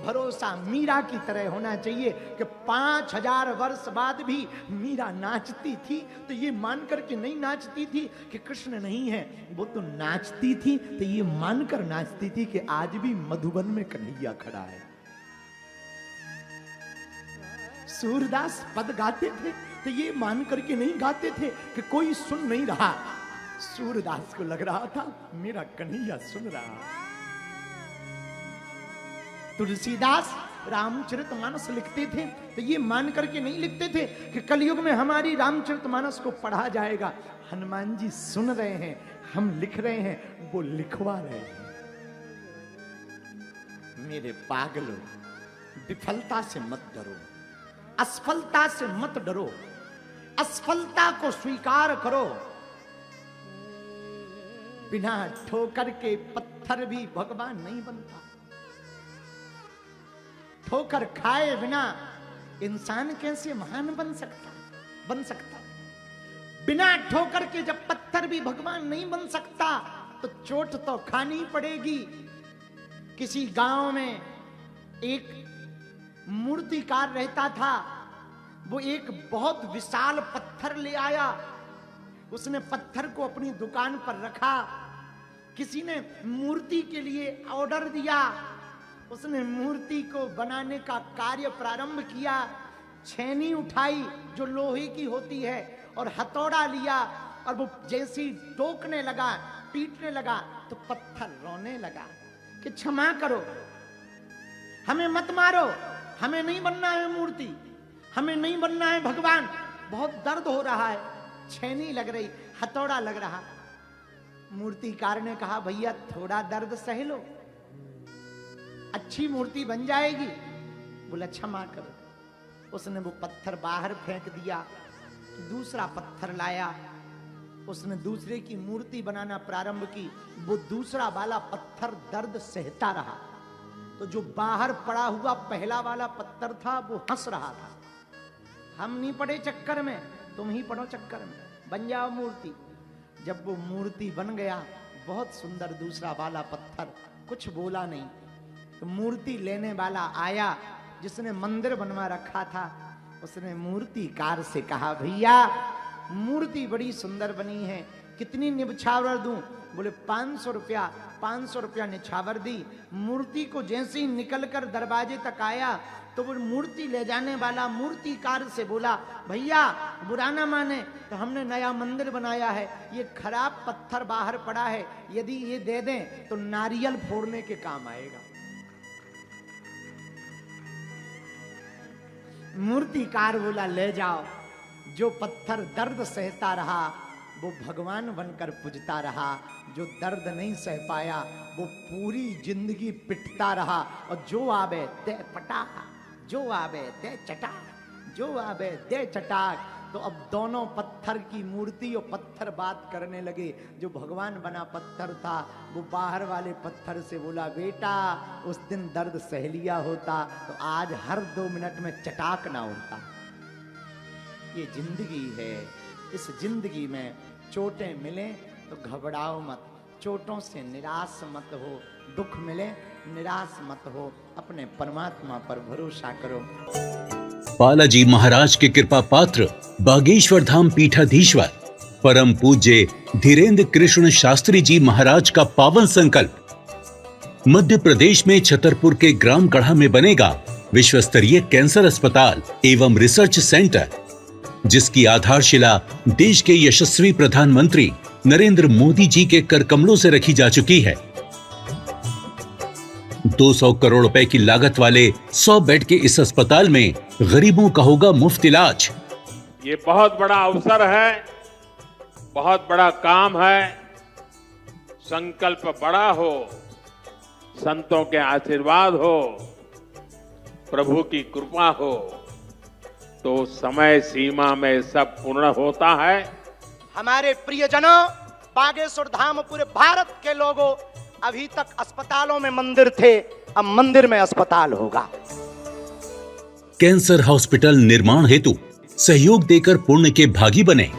भरोसा मीरा की तरह होना चाहिए कि 5000 वर्ष बाद भी मीरा नाचती थी तो ये मानकर के नहीं नाचती थी कि कृष्ण नहीं है, वो तो नाचती थी तो ये मानकर नाचती थी कि आज भी मधुबन में कन्हैया खड़ा है। सूरदास पद गाते थे तो ये मान करके नहीं गाते थे कि कोई सुन नहीं रहा, सूरदास को लग रहा था मेरा कन्हैया सुन रहा। तुलसीदास रामचरितमानस लिखते थे तो ये मान करके नहीं लिखते थे कि कलयुग में हमारी रामचरितमानस को पढ़ा जाएगा, हनुमान जी सुन रहे हैं, हम लिख रहे हैं, वो लिखवा रहे हैं। मेरे पागलों, विफलता से मत डरो, असफलता से मत डरो, असफलता को स्वीकार करो। बिना ठोकर के पत्थर भी भगवान नहीं बनता, ठोकर खाए बिना इंसान कैसे महान बन सकता। बिना ठोकर के जब पत्थर भी भगवान नहीं बन सकता तो चोट तो खानी पड़ेगी। किसी गांव में एक मूर्तिकार रहता था, वो एक बहुत विशाल पत्थर ले आया, उसने पत्थर को अपनी दुकान पर रखा। किसी ने मूर्ति के लिए ऑर्डर दिया, उसने मूर्ति को बनाने का कार्य प्रारंभ किया। छेनी उठाई जो लोहे की होती है और हथौड़ा लिया और वो जैसी टोकने लगा, पीटने लगा तो पत्थर रोने लगा कि क्षमा करो, हमें मत मारो, हमें नहीं बनना है मूर्ति, हमें नहीं बनना है भगवान, बहुत दर्द हो रहा है, छेनी लग रही, हथौड़ा लग रहा। मूर्तिकार ने कहा भैया थोड़ा दर्द सह लो, अच्छी मूर्ति बन जाएगी। बोला क्षमा करो। उसने वो पत्थर बाहर फेंक दिया, दूसरा पत्थर लाया, उसने दूसरे की मूर्ति बनाना प्रारंभ की। वो दूसरा वाला पत्थर दर्द सहता रहा, तो जो बाहर पड़ा हुआ पहला वाला पत्थर था वो हंस रहा था, हम नहीं पड़े चक्कर में, तुम ही पड़ो चक्कर में, बन जाओ मूर्ति। जब वो मूर्ति बन गया, बहुत सुंदर दूसरा वाला पत्थर, कुछ बोला नहीं। तो मूर्ति लेने वाला आया जिसने मंदिर बनवा रखा था, उसने मूर्तिकार से कहा भैया मूर्ति बड़ी सुंदर बनी है, कितनी निछावर दूं? बोले 500 रुपया। 500 रुपया निछावर दी। मूर्ति को जैसे ही निकलकर दरवाजे तक आया तो वो मूर्ति ले जाने वाला मूर्तिकार से बोला भैया बुरा ना माने, तो हमने नया मंदिर बनाया है, ये खराब पत्थर बाहर पड़ा है, यदि ये दे दें तो नारियल फोड़ने के काम आएगा। मूर्तिकार बोला ले जाओ। जो पत्थर दर्द सहता रहा वो भगवान बनकर पूजता रहा, जो दर्द नहीं सह पाया वो पूरी जिंदगी पिटता रहा। और जो आवे दे पटा, जो आवे दे चटा, जो आवे दे चटाक। तो अब दोनों पत्थर की मूर्ति और पत्थर बात करने लगे। जो भगवान बना पत्थर था वो बाहर वाले पत्थर से बोला बेटा उस दिन दर्द सह लिया होता तो आज हर 2 मिनट में चटाक ना होता। ये जिंदगी है, इस जिंदगी में चोटें मिले तो घबराओ मत, चोटों से निराश मत हो, दुख मिले निराश मत हो, अपने परमात्मा पर भरोसा करो। बालाजी महाराज के कृपा पात्र बागेश्वर धाम पीठाधीश्वर परम पूज्य धीरेन्द्र कृष्ण शास्त्री जी महाराज का पावन संकल्प। मध्य प्रदेश में छतरपुर के ग्राम गढ़ा में बनेगा विश्व स्तरीय कैंसर अस्पताल एवं रिसर्च सेंटर, जिसकी आधारशिला देश के यशस्वी प्रधानमंत्री नरेंद्र मोदी जी के कर कमलों से रखी जा चुकी है। 200 करोड़ रुपए की लागत वाले 100 बेड के इस अस्पताल में गरीबों का होगा मुफ्त इलाज। ये बहुत बड़ा अवसर है, बहुत बड़ा काम है। संकल्प बड़ा हो, संतों के आशीर्वाद हो, प्रभु की कृपा हो तो समय सीमा में सब पूर्ण होता है। हमारे प्रियजनों, बागेश्वर धाम पूरे भारत के लोगों, अभी तक अस्पतालों में मंदिर थे, अब मंदिर में अस्पताल होगा। कैंसर हॉस्पिटल निर्माण हेतु सहयोग देकर पुण्य के भागी बने।